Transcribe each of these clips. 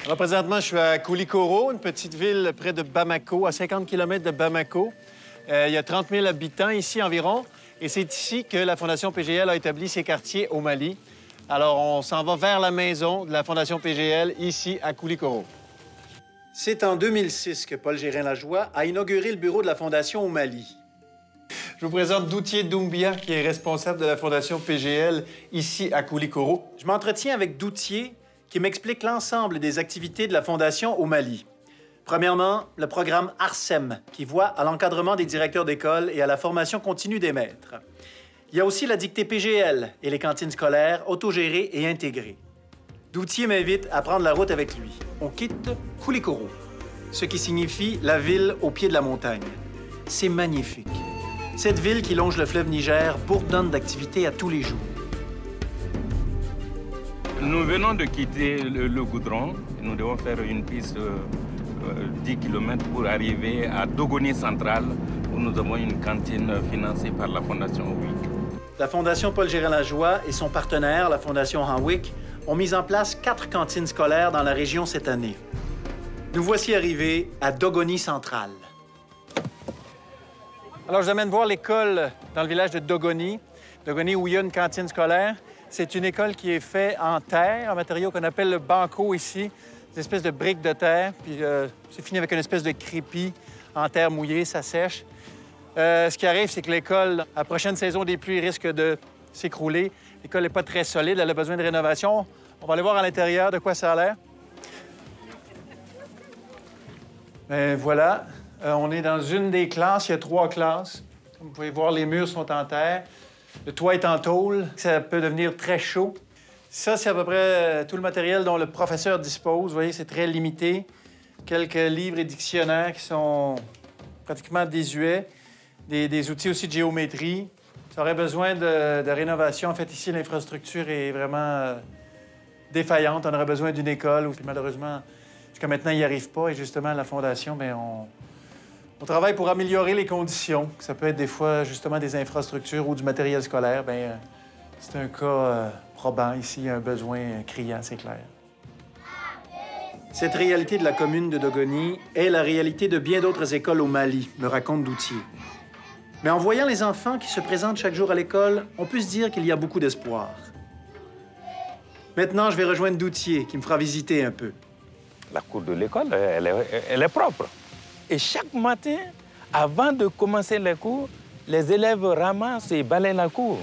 Alors, présentement, je suis à Koulikoro, une petite ville près de Bamako, à 50 km de Bamako. Il y a 30 000 habitants ici environ. Et c'est ici que la Fondation PGL a établi ses quartiers au Mali. Alors, on s'en va vers la maison de la Fondation PGL, ici, à Koulikoro. C'est en 2006 que Paul Gérin-Lajoie a inauguré le bureau de la Fondation au Mali. Je vous présente Doutier Doumbia, qui est responsable de la Fondation PGL ici à Koulikoro. Je m'entretiens avec Doutier, qui m'explique l'ensemble des activités de la Fondation au Mali. Premièrement, le programme ARSEM, qui voit à l'encadrement des directeurs d'école et à la formation continue des maîtres. Il y a aussi la dictée PGL et les cantines scolaires autogérées et intégrées. Doutier m'invite à prendre la route avec lui. On quitte Koulikoro, ce qui signifie la ville au pied de la montagne. C'est magnifique. Cette ville qui longe le fleuve Niger bourdonne d'activités à tous les jours. Nous venons de quitter le goudron. Nous devons faire une piste 10 km pour arriver à Dogoni Central, où nous avons une cantine financée par la Fondation Hanwick. La Fondation Paul Gérin-Lajoie et son partenaire, la Fondation Hanwick, ont mis en place 4 cantines scolaires dans la région cette année. Nous voici arrivés à Dogoni Central. Alors, je vous amène voir l'école dans le village de Dogoni. Dogoni, où il y a une cantine scolaire. C'est une école qui est faite en terre, un matériau qu'on appelle le banco ici, des espèces de briques de terre. Puis c'est fini avec une espèce de crépi en terre mouillée, ça sèche. Ce qui arrive, c'est que l'école, à la prochaine saison des pluies, risque de s'écrouler. L'école n'est pas très solide, elle a besoin de rénovation. On va aller voir à l'intérieur de quoi ça a l'air. Bien, voilà. On est dans une des classes. Il y a 3 classes. Comme vous pouvez voir, les murs sont en terre. Le toit est en tôle. Ça peut devenir très chaud. Ça, c'est à peu près tout le matériel dont le professeur dispose. Vous voyez, c'est très limité. Quelques livres et dictionnaires qui sont pratiquement désuets. Des outils aussi de géométrie. Ça aurait besoin de rénovation. En fait, ici, l'infrastructure est vraiment défaillante. On aurait besoin d'une école. Puis, malheureusement, jusqu'à maintenant, il n'y arrive pas. Et justement, la Fondation, bien, on travaille pour améliorer les conditions. Ça peut être des fois, justement, des infrastructures ou du matériel scolaire. Bien, c'est un cas probant. Ici, il y a un besoin criant, c'est clair. Cette réalité de la commune de Dogoni est la réalité de bien d'autres écoles au Mali, me raconte Doutier. Mais en voyant les enfants qui se présentent chaque jour à l'école, on peut se dire qu'il y a beaucoup d'espoir. Maintenant, je vais rejoindre Doutier, qui me fera visiter un peu. La cour de l'école, elle est propre. Et chaque matin, avant de commencer les cours, les élèves ramassent et balayent la cour.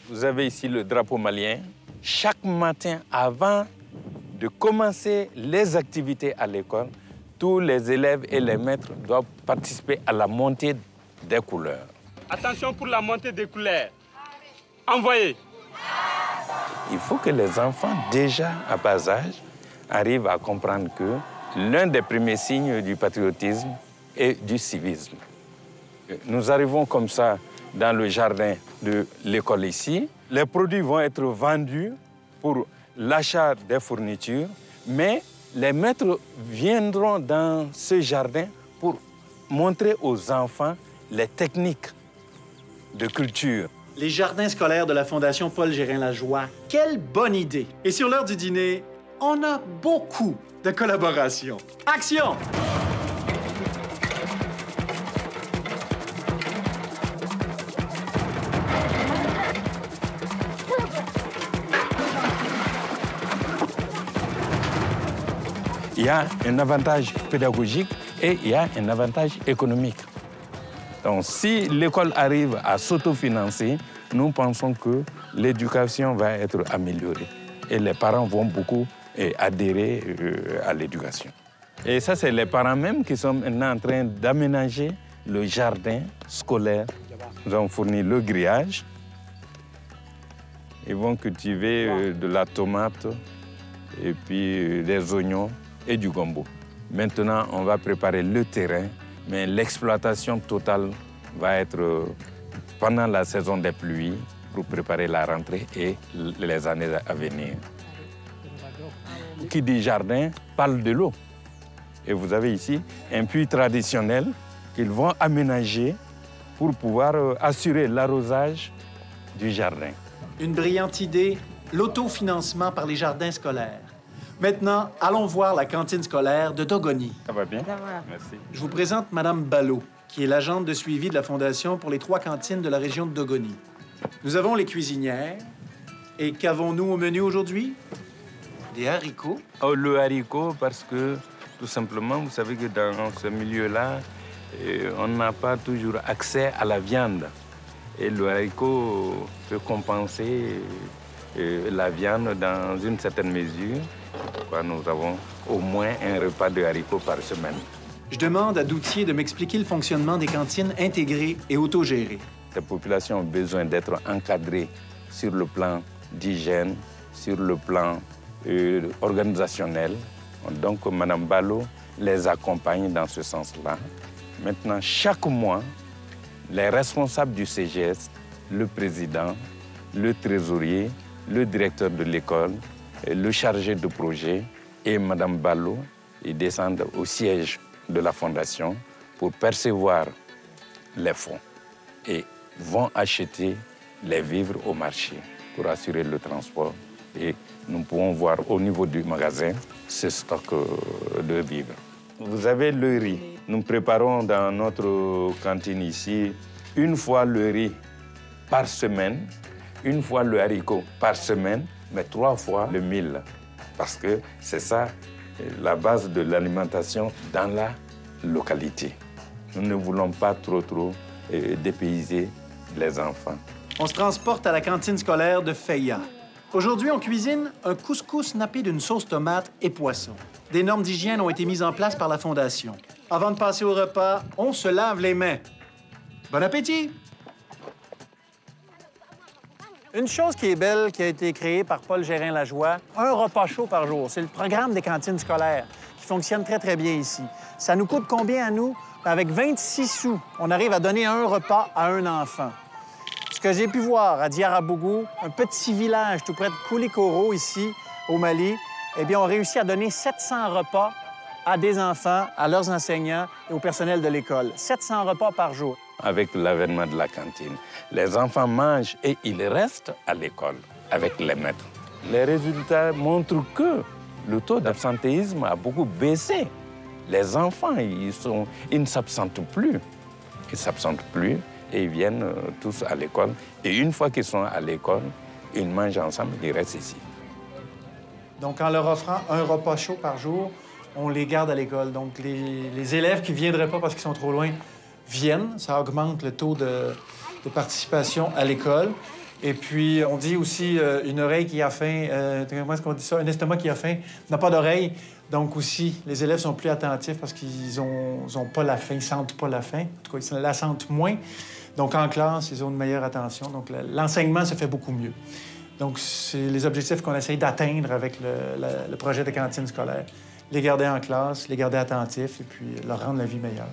Vous avez ici le drapeau malien. Chaque matin, avant de commencer les activités à l'école, tous les élèves et les maîtres doivent participer à la montée des couleurs. Attention pour la montée des couleurs. Envoyez. Il faut que les enfants, déjà à bas âge, arrivent à comprendre que l'un des premiers signes du patriotisme et du civisme. Nous arrivons comme ça dans le jardin de l'école ici. Les produits vont être vendus pour l'achat des fournitures, mais les maîtres viendront dans ce jardin pour montrer aux enfants les techniques de culture. Les jardins scolaires de la Fondation Paul Gérin-Lajoie, quelle bonne idée! Et sur l'heure du dîner, on a beaucoup de collaboration. Action! Il y a un avantage pédagogique et il y a un avantage économique. Donc, si l'école arrive à s'autofinancer, nous pensons que l'éducation va être améliorée. Et les parents vont beaucoup adhérer à l'éducation. Et ça, c'est les parents même qui sont maintenant en train d'aménager le jardin scolaire. Nous avons fourni le grillage. Ils vont cultiver de la tomate et puis des oignons et du gombo. Maintenant, on va préparer le terrain, mais l'exploitation totale va être pendant la saison des pluies pour préparer la rentrée et les années à venir. Qui dit jardin parle de l'eau. Et vous avez ici un puits traditionnel qu'ils vont aménager pour pouvoir assurer l'arrosage du jardin. Une brillante idée, l'autofinancement par les jardins scolaires. Maintenant, allons voir la cantine scolaire de Dogony. Ça va bien? Ça va. Merci. Je vous présente Madame Ballot, qui est l'agente de suivi de la Fondation pour les 3 cantines de la région de Dogony. Nous avons les cuisinières. Et qu'avons-nous au menu aujourd'hui? Des haricots. Oh, le haricot, parce que, tout simplement, vous savez que dans ce milieu-là, on n'a pas toujours accès à la viande. Et le haricot peut compenser la viande dans une certaine mesure. Nous avons au moins un repas de haricots par semaine. Je demande à Doutier de m'expliquer le fonctionnement des cantines intégrées et autogérées. Les populations ont besoin d'être encadrées sur le plan d'hygiène, sur le plan organisationnel. Donc, Mme Ballot les accompagne dans ce sens-là. Maintenant, chaque mois, les responsables du CGS, le président, le trésorier, le directeur de l'école, le chargé de projet et Mme Ballot, ils descendent au siège de la Fondation pour percevoir les fonds et vont acheter les vivres au marché pour assurer le transport. Et nous pouvons voir au niveau du magasin ce stock de vivres. Vous avez le riz. Nous préparons dans notre cantine ici une fois le riz par semaine, une fois le haricot par semaine, mais 3 fois le mil. Parce que c'est ça la base de l'alimentation dans la localité. Nous ne voulons pas trop dépayser les enfants. On se transporte à la cantine scolaire de Feya. Aujourd'hui, on cuisine un couscous nappé d'une sauce tomate et poisson. Des normes d'hygiène ont été mises en place par la Fondation. Avant de passer au repas, on se lave les mains. Bon appétit! Une chose qui est belle, qui a été créée par Paul Gérin-Lajoie, un repas chaud par jour. C'est le programme des cantines scolaires qui fonctionne très, très bien ici. Ça nous coûte combien à nous? Avec 26 sous, on arrive à donner un repas à un enfant. Ce que j'ai pu voir à Diarabougou, un petit village tout près de Koulikoro, ici, au Mali, eh bien, on réussit à donner 700 repas à des enfants, à leurs enseignants et au personnel de l'école. 700 repas par jour. Avec l'avènement de la cantine, les enfants mangent et ils restent à l'école avec les maîtres. Les résultats montrent que le taux d'absentéisme a beaucoup baissé. Les enfants, ils ne s'absentent plus. Ils ne s'absentent plus et ils viennent tous à l'école. Et une fois qu'ils sont à l'école, ils mangent ensemble, ils restent ici. Donc, en leur offrant un repas chaud par jour, on les garde à l'école. Donc, les élèves qui ne viendraient pas parce qu'ils sont trop loin viennent. Ça augmente le taux de participation à l'école. Et puis, on dit aussi une oreille qui a faim, comment est-ce qu'on dit ça? Un estomac qui a faim n'a pas d'oreille. Donc aussi, les élèves sont plus attentifs parce qu'ils ont pas la faim, ils sentent pas la faim. En tout cas, ils la sentent moins. Donc, en classe, ils ont une meilleure attention. Donc, l'enseignement se fait beaucoup mieux. Donc, c'est les objectifs qu'on essaye d'atteindre avec le projet de cantine scolaire. Les garder en classe, les garder attentifs et puis leur rendre la vie meilleure.